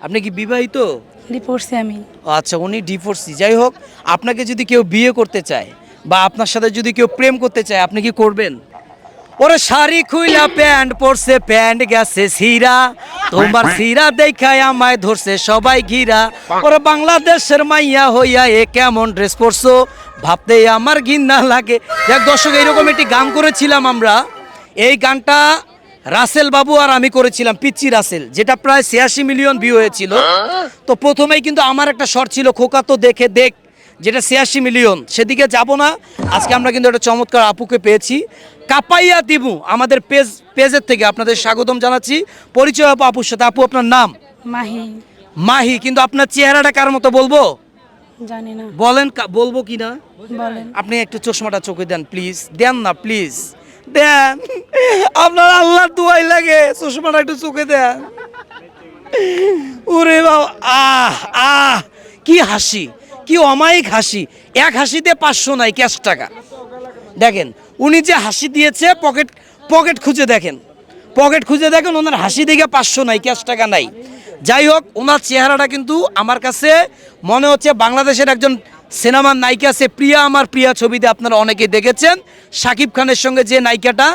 আপনি কি বিবাহিত? ডিভোর্সে আমি। আচ্ছা, উনি ডিভোর্সি। যাই হোক, আপনাকে যদি কেউ বিয়ে করতে চায় বা আপনার সাথে যদি কেউ প্রেম করতে চায়, আপনি কি করবেন? ওরে শাড়ি খুইলা প্যান্ট পরছে, প্যান্ট গেছে সিরা, তোমার সিরা দেখায় আমায় ধরছে সবাই ঘিরা। ওরে বাংলাদেশের মাইয়া হইয়া এ কেমন ড্রেস পরছো, ভাবতে আমার ঘৃণা লাগে। দেখ দর্শক, এইরকম একটি গান করেছিলাম আমরা। এই গানটা রাসেল বাবু আর আমি করেছিলাম, পিচ্চি রাসেল, যেটা প্রায় 86 মিলিয়ন ভিউ হয়েছিল। তো প্রথমেই কিন্তু আমার একটা শর্ট ছিল খোকা তো দেখে দেখ, যেটা 86 মিলিয়ন। সেদিকে যাব না। আজকে আমরা কিন্তু একটা চমৎকার আপুকে পেয়েছি, কাপাইয়া দিবু আমাদের পেজের থেকে আপনাদের স্বাগতম জানাচ্ছি। পরিচয় আপু আপুর সাথে। আপু, আপনার নাম? মাহি। মাহি। কিন্তু আপনার চেহারাটা কার মতো বলবো? জানি না। বলেন, বলবো কি না? বলেন। আপনি একটু চশমাটা চোখে দেন প্লিজ, দেন না প্লিজ, দেন। আপনার আল্লাহর দোয়াই লাগে, চশমাটা একটু চোখে দেন। ওরে বাবা, আহ আহ, কি হাসি, কি অমায়িক হাসি। এক হাসিতে 500 নাই ক্যাশ টাকা। দেখেন উনি যে হাসি দিয়েছে, পকেট পকেট খুঁজে দেখেন, পকেট খুঁজে দেখেন, ওনার হাসি দেখে 500 নাই ক্যাশ টাকা নাই। যাই হোক, ওনার চেহারাটা কিন্তু আমার কাছে মনে হচ্ছে বাংলাদেশের একজন সিনেমার নায়িকা আছে, প্রিয়া আমার প্রিয়া ছবিতে আপনারা অনেকেই দেখেছেন, শাকিব খানের সঙ্গে যে নায়িকাটা,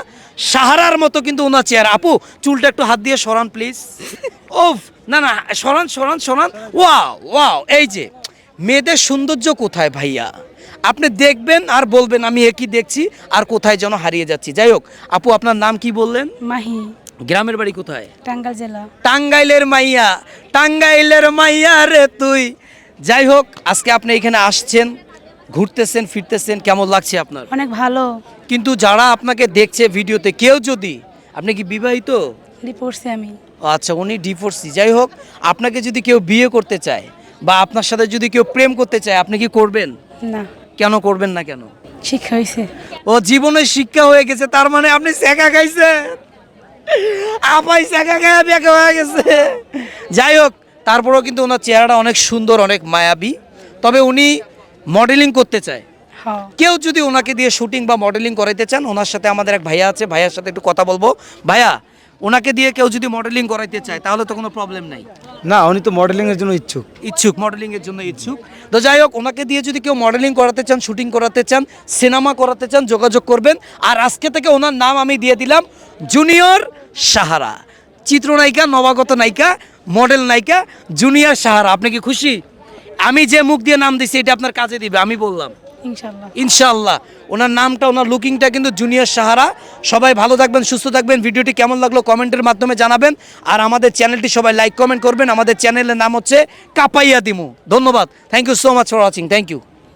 সাহারার মতো কিন্তু ওনার চেহারা। আপু, চুলটা একটু হাত দিয়ে সরান প্লিজ। ওফ, না না, সরান সরান সরান। ওয়াও ওয়াও, এই যে মেয়েদের সৌন্দর্য কোথায় ভাইয়া, আপনি দেখবেন আর বলবেন আমি একই দেখছি আর কোথায় যেন হারিয়ে যাচ্ছি। যাই হোক আপু, আপনার নাম কি বললেন? মাহি। গ্রামের বাড়ি কোথায়? টাঙ্গাইল জেলা। টাঙ্গাইলের মাইয়া, টাঙ্গাইলের মাইয়া রে তুই। যাই হোক, আজকে আপনি এখানে আসছেন, ঘুরতেছেন ফিরতেছেন, কেমন লাগছে আপনার? অনেক ভালো। কিন্তু যারা আপনাকে দেখছে ভিডিওতে, কেউ যদি, আপনি কি বিবাহিত? ডিভোর্সে আমি। আচ্ছা, উনি ডিভোর্সি। যাই হোক, আপনাকে যদি কেউ বিয়ে করতে চায় বা আপনার সাথে যদি কেউ প্রেম করতে চায়, আপনি কি করবেন? না। কেন করবেন না কেন? শিক্ষা হয়েছে। ও জীবনে শিক্ষা হয়ে গেছে, তার মানে আপনি শেখা খাইছেন। আপাই শেখা খায় বেঁকা হয়ে গেছে। যাই হোক, তারপরেও কিন্তু ওনার চেহারাটা অনেক সুন্দর, অনেক মায়াবী। তবে উনি মডেলিং করতে চায়। হ্যাঁ। কেউ যদি ওনাকে দিয়ে শুটিং বা মডেলিং করাইতে চান, ওনার সাথে আমাদের এক ভাইয়া আছে, ভাইয়ার সাথে একটু কথা বলবো। ভাইয়া, ওনাকে দিয়ে কেউ যদি মডেলিং করাইতে চায় তাহলে তো কোনো প্রবলেম নাই? না, উনি তো মডেলিং এর জন্য ইচ্ছুক। ইচ্ছুক, মডেলিং এর জন্য ইচ্ছুক। তো যাই হোক, ওনাকে দিয়ে যদি কেউ মডেলিং করাতে চান, শুটিং করাতে চান, সিনেমা করাতে চান, যোগাযোগ করবেন। আর আজকে থেকে ওনার নাম আমি দিয়ে দিলাম জুনিয়র সাহারা। চিত্রনায়িকা, নবাগত নায়িকা, মডেল নায়িকা জুনিয়র সাহারা। আপনি কি খুশি? আমি যে মুখ দিয়ে নাম দিছি এটা আপনার কাজে দিবে, আমি বললাম ইনশাল্লাহ। ইনশাআল্লাহ। ওনার নামটা, ওনার লুকিংটা কিন্তু জুনিয়র সাহারা। সবাই ভালো থাকবেন, সুস্থ থাকবেন। ভিডিওটি কেমন লাগলো কমেন্টের মাধ্যমে জানাবেন। আর আমাদের চ্যানেলটি সবাই লাইক কমেন্ট করবেন। আমাদের চ্যানেলের নাম হচ্ছে কাপাইয়া দিমু। ধন্যবাদ, thank you so much for watching, thank you.